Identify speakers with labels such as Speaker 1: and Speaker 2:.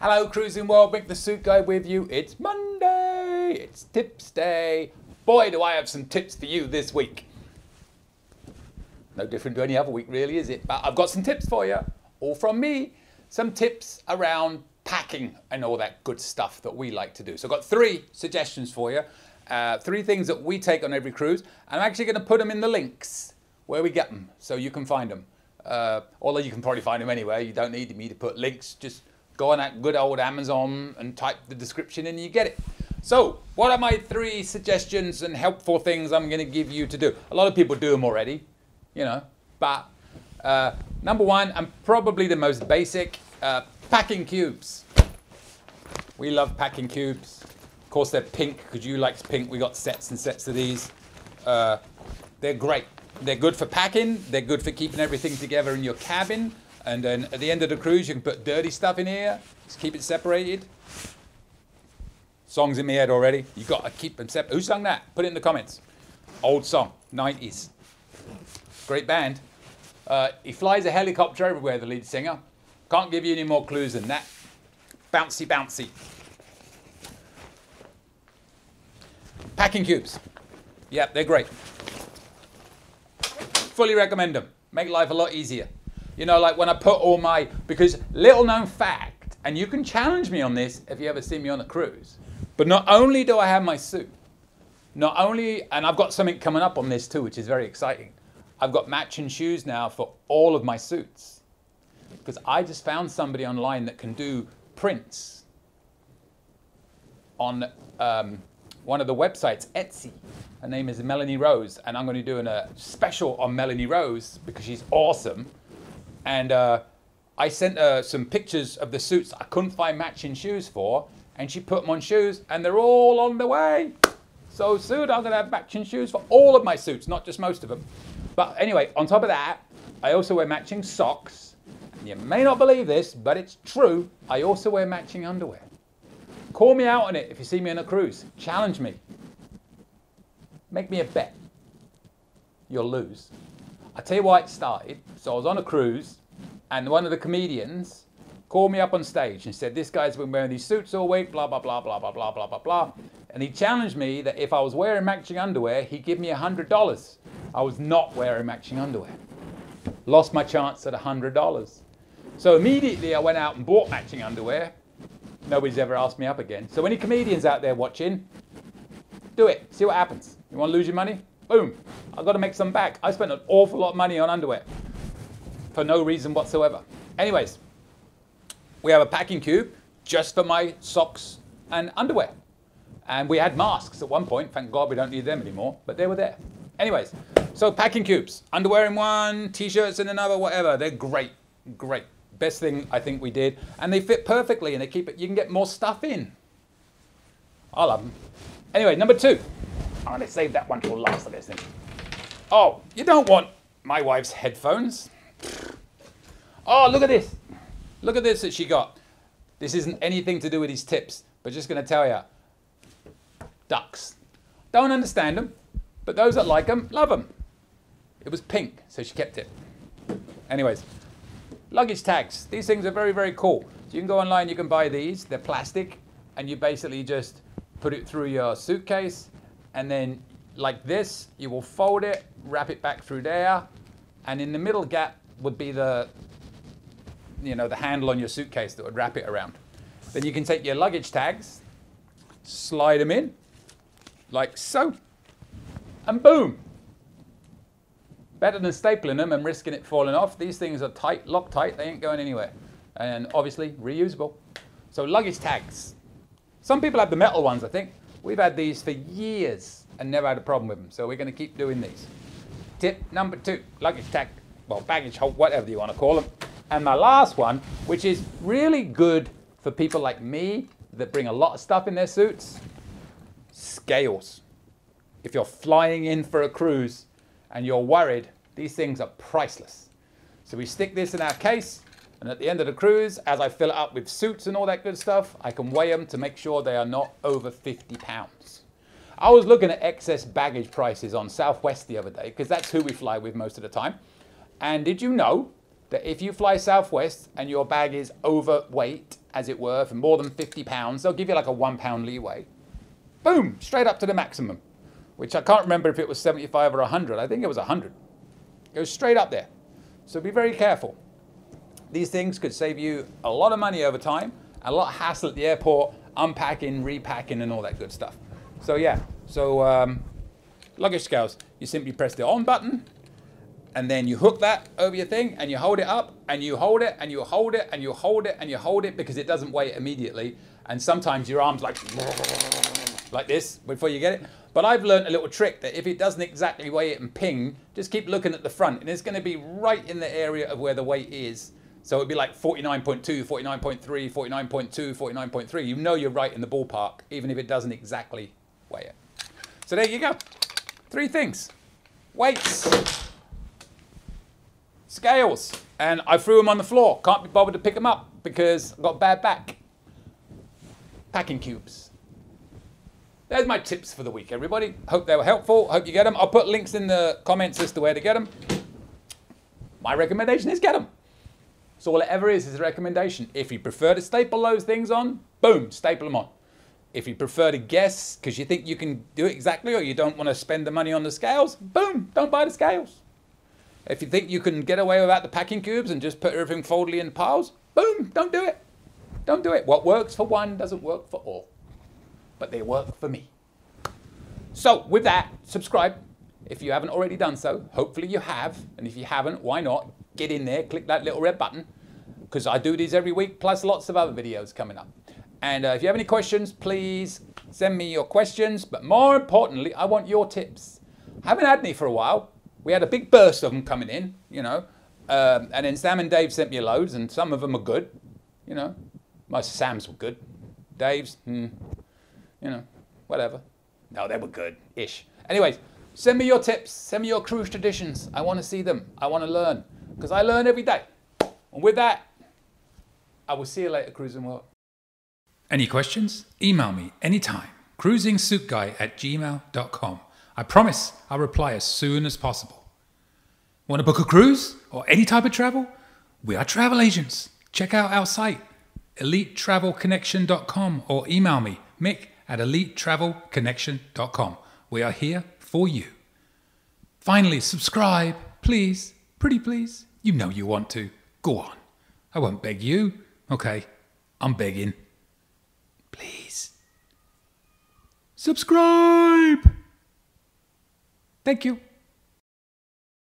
Speaker 1: Hello Cruising World, Mick the Suit Guy with you. It's Monday, it's Tips Day. Boy, do I have some tips for you this week. No different to any other week really, is it? But I've got some tips for you, all from me. Some tips around packing and all that good stuff that we like to do. So I've got 3 suggestions for you. 3 things that we take on every cruise. I'm actually going to put them in the links where we get them, so you can find them. Although you can probably find them anywhere. You don't need me to put links. Just go on that good old Amazon and type the description and you get it. So, what are my 3 suggestions and helpful things I'm going to give you to do? A lot of people do them already, you know, but number 1, and probably the most basic, packing cubes. We love packing cubes. Of course, they're pink because you like pink. We got sets and sets of these. They're great. They're good for packing. They're good for keeping everything together in your cabin. And then at the end of the cruise, you can put dirty stuff in here. Just keep it separated. Songs in my head already. You got to keep them separate. Who sung that? Put it in the comments. Old song, 90s. Great band. He flies a helicopter everywhere, the lead singer. Can't give you any more clues than that. Bouncy, bouncy. Packing cubes. Yep, they're great. Fully recommend them. Make life a lot easier. You know, like when I put all my, because little known fact, and you can challenge me on this if you ever see me on a cruise, but not only do I have my suit, not only, and I've got something coming up on this too, which is very exciting. I've got matching shoes now for all of my suits. Because I just found somebody online that can do prints on one of the websites, Etsy. Her name is Melanie Rose, and I'm going to be doing a special on Melanie Rose because she's awesome. And I sent her some pictures of the suits I couldn't find matching shoes for, and she put them on shoes, and they're all on the way. So soon I'm going to have matching shoes for all of my suits, not just most of them. But anyway, on top of that, I also wear matching socks. And you may not believe this, but it's true. I also wear matching underwear. Call me out on it if you see me on a cruise. Challenge me. Make me a bet. You'll lose. I'll tell you why it started. So I was on a cruise, and one of the comedians called me up on stage and said, this guy's been wearing these suits all week, blah, blah, blah, blah, blah, blah, blah, blah, blah. And he challenged me that if I was wearing matching underwear, he'd give me $100. I was not wearing matching underwear. Lost my chance at $100. So immediately I went out and bought matching underwear. Nobody's ever asked me up again. So any comedians out there watching, do it. See what happens. You want to lose your money? Boom. I've got to make some back. I spent an awful lot of money on underwear for no reason whatsoever. Anyways, we have a packing cube just for my socks and underwear. And we had masks at one point. Thank God we don't need them anymore, but they were there. Anyways, so packing cubes. Underwear in one, t-shirts in another, whatever. They're great, great. Best thing I think we did. And they fit perfectly and they keep it, you can get more stuff in. I love them. Anyway, number 2. Oh, let's save that one till last, I guess. Oh, you don't want my wife's headphones. Oh, look at this. Look at this that she got. This isn't anything to do with these tips, but just going to tell you. Ducks. Don't understand them, but those that like them, love them. It was pink, so she kept it. Anyways, luggage tags. These things are very, very cool. So you can go online, you can buy these. They're plastic, and you basically just put it through your suitcase, and then like this, you will fold it, wrap it back through there, and in the middle gap would be the, you know, the handle on your suitcase that would wrap it around. Then you can take your luggage tags, slide them in, like so, and boom. Better than stapling them and risking it falling off. These things are tight, Loctite, they ain't going anywhere. And obviously reusable. So luggage tags. Some people have the metal ones, I think. We've had these for years and never had a problem with them. So we're going to keep doing these. Tip number 2, luggage tag, well, baggage hold, whatever you want to call them. And my last one, which is really good for people like me that bring a lot of stuff in their suits, scales. If you're flying in for a cruise and you're worried, these things are priceless. So we stick this in our case, and at the end of the cruise, as I fill it up with suits and all that good stuff, I can weigh them to make sure they are not over 50 pounds. I was looking at excess baggage prices on Southwest the other day, because that's who we fly with most of the time. And did you know that if you fly Southwest and your bag is overweight, as it were, for more than 50 pounds, they'll give you like a £1 leeway. Boom, straight up to the maximum, which I can't remember if it was 75 or 100. I think it was 100. It goes straight up there. So be very careful. These things could save you a lot of money over time, a lot of hassle at the airport, unpacking, repacking, and all that good stuff. So yeah, luggage scales, you simply press the on button, and then you hook that over your thing, and you hold it up, and you hold it, and you hold it, and you hold it, and you hold it, because it doesn't weigh it immediately. And sometimes your arm's like this before you get it. But I've learned a little trick that if it doesn't exactly weigh it and ping, just keep looking at the front, and it's going to be right in the area of where the weight is. So it'd be like 49.2, 49.3, 49.2, 49.3. You know you're right in the ballpark, even if it doesn't exactly weigh it. So there you go. 3 things. Weights. Scales. And I threw them on the floor. Can't be bothered to pick them up because I've got a bad back. Packing cubes. There's my tips for the week, everybody. Hope they were helpful. Hope you get them. I'll put links in the comments as to where to get them. My recommendation is get them. So all it ever is a recommendation. If you prefer to staple those things on, boom, staple them on. If you prefer to guess because you think you can do it exactly, or you don't want to spend the money on the scales, boom, don't buy the scales. If you think you can get away without the packing cubes and just put everything foldedly in piles, boom, don't do it. Don't do it. What works for one doesn't work for all. But they work for me. So with that, subscribe if you haven't already done so. Hopefully you have. And if you haven't, why not? Get in there, click that little red button, because I do these every week, plus lots of other videos coming up. And if you have any questions, please send me your questions. But more importantly, I want your tips. I haven't had any for a while. We had a big burst of them coming in, you know. And then Sam and Dave sent me loads, and some of them are good, you know. Most of Sam's were good. Dave's, you know, whatever. No, they were good-ish. Anyways, send me your tips. Send me your cruise traditions. I want to see them. I want to learn. Because I learn every day. And with that, I will see you later, Cruising World. Any questions? Email me anytime. cruisingsuitguy@gmail.com. I promise I'll reply as soon as possible. Want to book a cruise or any type of travel? We are travel agents. Check out our site, elitetravelconnection.com, or email me, mick@elitetravelconnection.com. We are here for you. Finally, subscribe, please. Pretty please. You know you want to. Go on. I won't beg you. Okay, I'm begging. Please. Subscribe. Thank you.